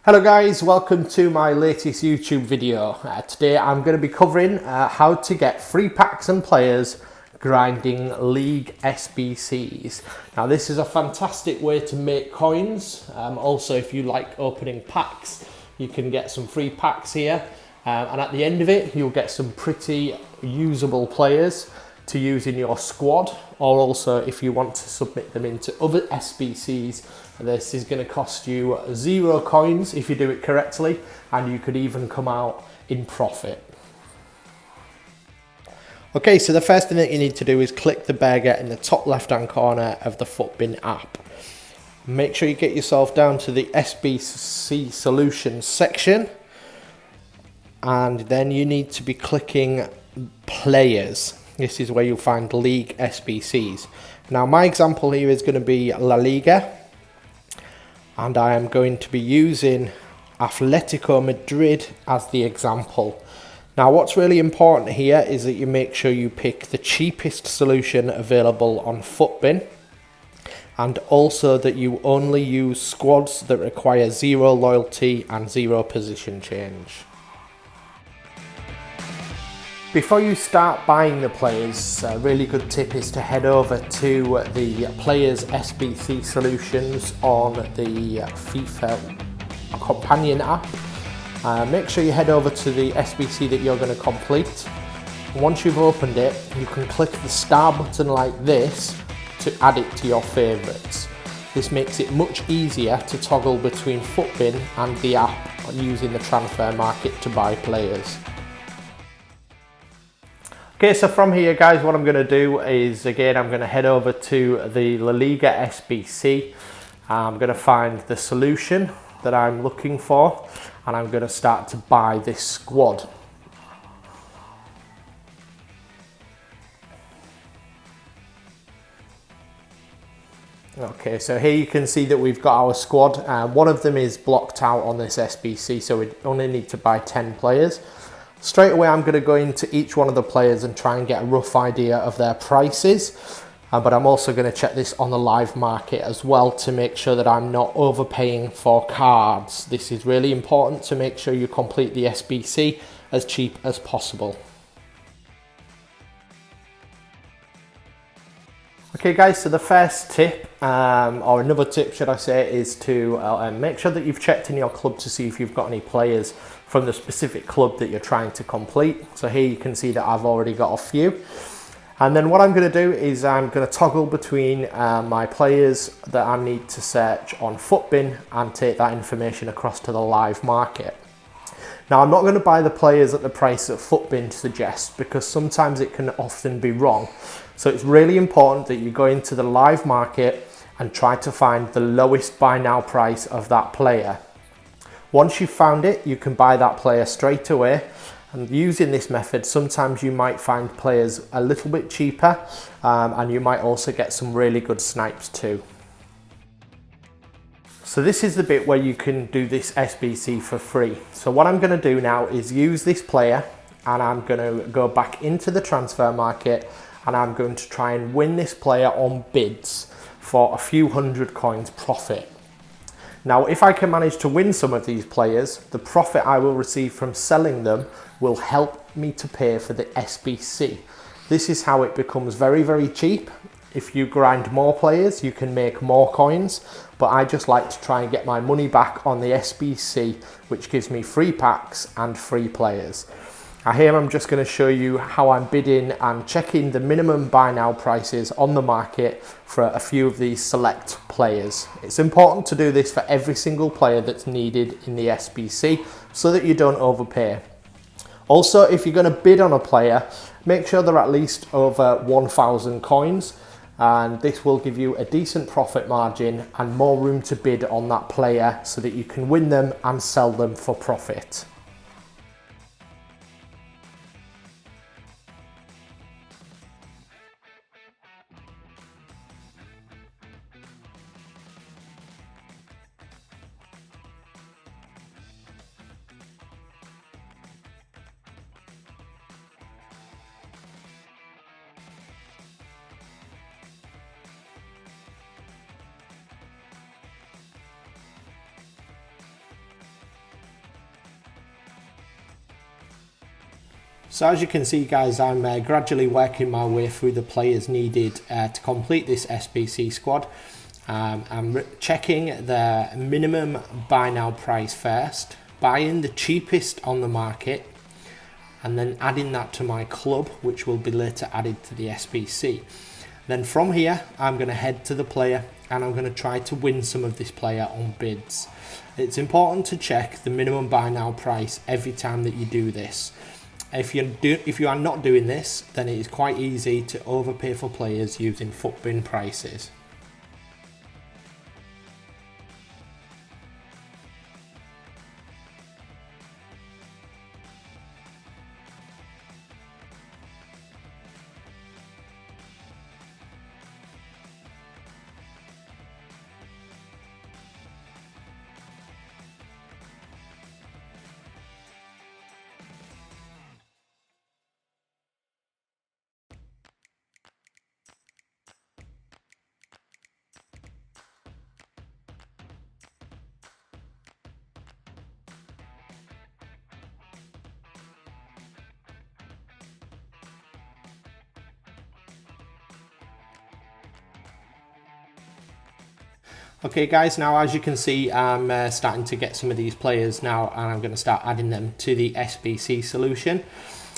Hello guys, welcome to my latest YouTube video. Today I'm going to be covering how to get free packs and players grinding Ligue SBCs. Now this is a fantastic way to make coins. Also if you like opening packs, you can get some free packs here. And at the end of it, you'll get some pretty usable players to use in your squad, or also if you want to submit them into other SBCs, this is going to cost you 0 coins if you do it correctly, and you could even come out in profit. Okay, so the first thing that you need to do is click the burger in the top left hand corner of the Futbin app. Make sure you get yourself down to the SBC solutions section, and then you need to be clicking players. This is where you'll find Ligue SBCs. Now my example here is going to be La Liga, and I am going to be using Atletico Madrid as the example. Now what's really important here is that you make sure you pick the cheapest solution available on Futbin, and also that you only use squads that require 0 loyalty and 0 position change. Before you start buying the players, a really good tip is to head over to the Players SBC solutions on the FIFA Companion app. Make sure you head over to the SBC that you're going to complete. Once you've opened it, you can click the star button like this to add it to your favourites. This makes it much easier to toggle between Futbin and the app using the transfer market to buy players. Okay, so from here guys, what I'm going to do is, again, I'm going to head over to the La Liga SBC. I'm going to find the solution that I'm looking for, and I'm going to start to buy this squad. Okay, so here you can see that we've got our squad. One of them is blocked out on this SBC, so we only need to buy 10 players. Straight away I'm going to go into each one of the players and try and get a rough idea of their prices, but I'm also going to check this on the live market as well to make sure that I'm not overpaying for cards. This is really important, to make sure you complete the SBC as cheap as possible. Okay guys, so the first tip, or another tip should I say, is to make sure that you've checked in your club to see if you've got any players from the specific club that you're trying to complete. So here you can see that I've already got a few. And then what I'm going to do is I'm going to toggle between my players that I need to search on Futbin and take that information across to the live market. Now I'm not going to buy the players at the price that Futbin suggests, because sometimes it can often be wrong. So it's really important that you go into the live market and try to find the lowest buy now price of that player. Once you've found it, you can buy that player straight away. And using this method, sometimes you might find players a little bit cheaper, and you might also get some really good snipes too. So this is the bit where you can do this SBC for free. So what I'm going to do now is use this player, and I'm going to go back into the transfer market, and I'm going to try and win this player on bids for a few hundred coins profit. Now if I can manage to win some of these players, the profit I will receive from selling them will help me to pay for the SBC. This is how it becomes very, very cheap. If you grind more players, you can make more coins, but I just like to try and get my money back on the SBC, which gives me free packs and free players. Here I'm just going to show you how I'm bidding and checking the minimum buy now prices on the market for a few of these select players. It's important to do this for every single player that's needed in the SBC so that you don't overpay. Also, if you're going to bid on a player, make sure they're at least over 1,000 coins, and this will give you a decent profit margin and more room to bid on that player so that you can win them and sell them for profit. So as you can see guys, I'm gradually working my way through the players needed to complete this SBC squad. I'm checking the minimum buy now price first, buying the cheapest on the market, and then adding that to my club, which will be later added to the SBC. Then from here, I'm going to head to the player and I'm going to try to win some of this player on bids. It's important to check the minimum buy now price every time that you do this. If you are not doing this, then it is quite easy to overpay for players using Futbin prices. Okay guys, now as you can see, I'm starting to get some of these players now, and I'm going to start adding them to the SBC solution.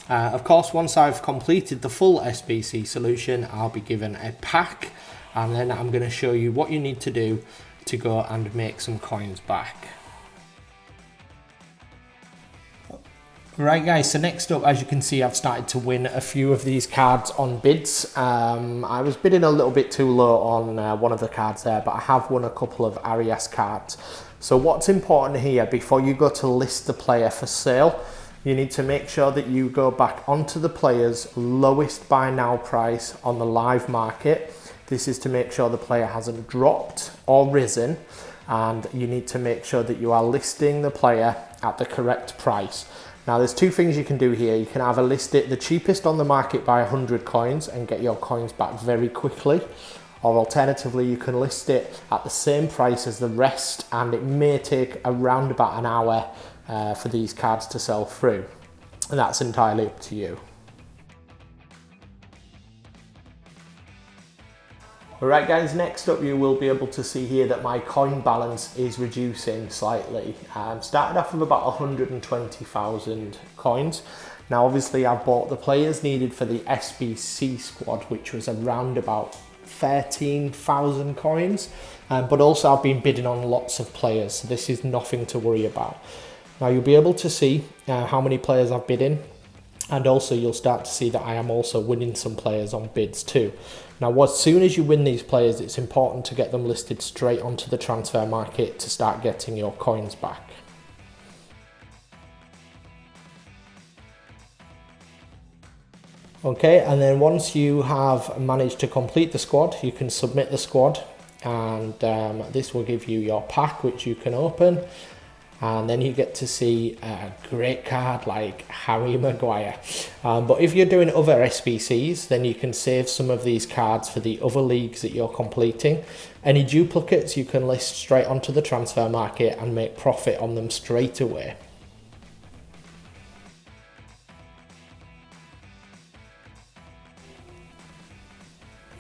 Of course, once I've completed the full SBC solution, I'll be given a pack, and then I'm going to show you what you need to do to go and make some coins back. Right guys, so next up, as you can see, I've started to win a few of these cards on bids. I was bidding a little bit too low on one of the cards there, but I have won a couple of Arias cards. So what's important here, before you go to list the player for sale, you need to make sure that you go back onto the player's lowest buy now price on the live market. This is to make sure the player hasn't dropped or risen, and you need to make sure that you are listing the player at the correct price. Now there's two things you can do here. You can either list it the cheapest on the market by 100 coins and get your coins back very quickly, or alternatively you can list it at the same price as the rest, and it may take around about an hour for these cards to sell through, and that's entirely up to you. Alright guys, next up you will be able to see here that my coin balance is reducing slightly. Started off with about 120,000 coins. Now obviously I've bought the players needed for the SBC squad, which was around about 13,000 coins, but also I've been bidding on lots of players, so this is nothing to worry about. Now you'll be able to see how many players I've bid in, and also you'll start to see that I am also winning some players on bids too. Now as soon as you win these players, it's important to get them listed straight onto the transfer market to start getting your coins back. Okay, and then once you have managed to complete the squad, you can submit the squad, and this will give you your pack, which you can open. And then you get to see a great card like Harry Maguire. But if you're doing other SBCs, then you can save some of these cards for the other leagues that you're completing. Any duplicates you can list straight onto the transfer market and make profit on them straight away.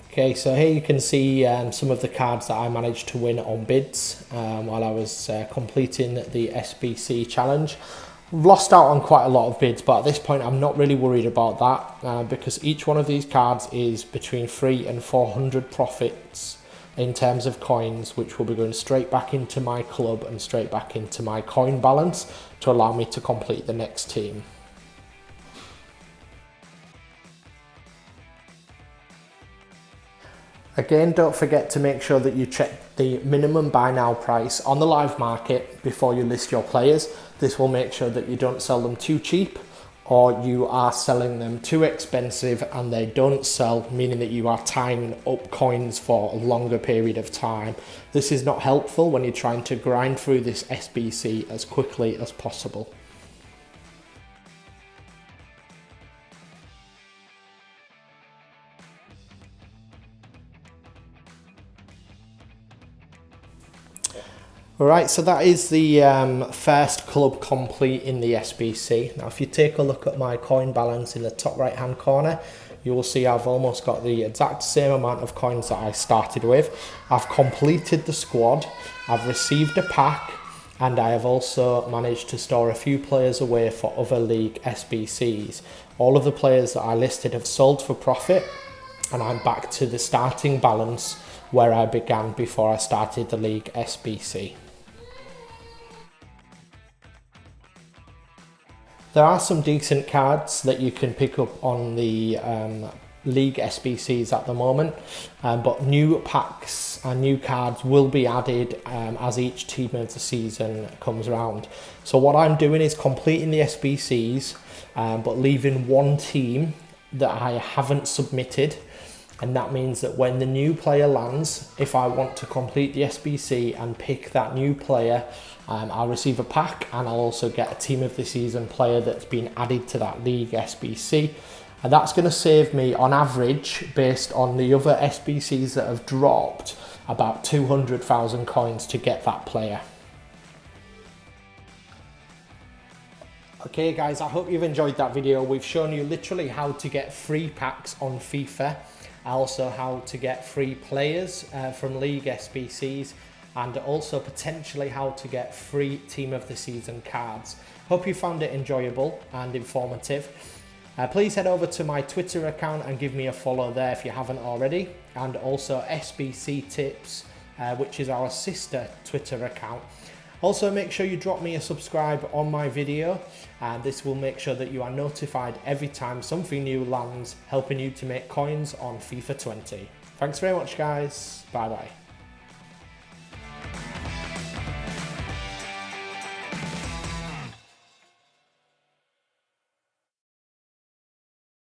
Okay, so here you can see some of the cards that I managed to win on bids while I was completing the SBC challenge. I've lost out on quite a lot of bids, but at this point I'm not really worried about that because each one of these cards is between 300 and 400 profits in terms of coins, which will be going straight back into my club and straight back into my coin balance to allow me to complete the next team. Again, don't forget to make sure that you check the minimum buy now price on the live market before you list your players. This will make sure that you don't sell them too cheap, or you are selling them too expensive and they don't sell, meaning that you are tying up coins for a longer period of time. This is not helpful when you're trying to grind through this SBC as quickly as possible. Alright, so that is the first club complete in the SBC. Now if you take a look at my coin balance in the top right hand corner, you will see I've almost got the exact same amount of coins that I started with. I've completed the squad, I've received a pack, and I have also managed to store a few players away for other League SBCs. All of the players that I listed have sold for profit, and I'm back to the starting balance where I began before I started the League SBC. There are some decent cards that you can pick up on the League SBCs at the moment, but new packs and new cards will be added as each team of the season comes around. So what I'm doing is completing the SBCs, but leaving one team that I haven't submitted. And that means that when the new player lands, if I want to complete the SBC and pick that new player, I'll receive a pack, and I'll also get a team of the season player that's been added to that League SBC. And that's going to save me on average, based on the other SBCs that have dropped, about 200,000 coins to get that player. Okay guys, I hope you've enjoyed that video. We've shown you literally how to get free packs on FIFA, also how to get free players from League SBCs, and also potentially how to get free team of the season cards. Hope you found it enjoyable and informative. Please head over to my Twitter account and give me a follow there if you haven't already, and also SBC Tips, which is our sister Twitter account. Also make sure you drop me a subscribe on my video, and this will make sure that you are notified every time something new lands, helping you to make coins on FIFA 20. Thanks very much guys, bye bye.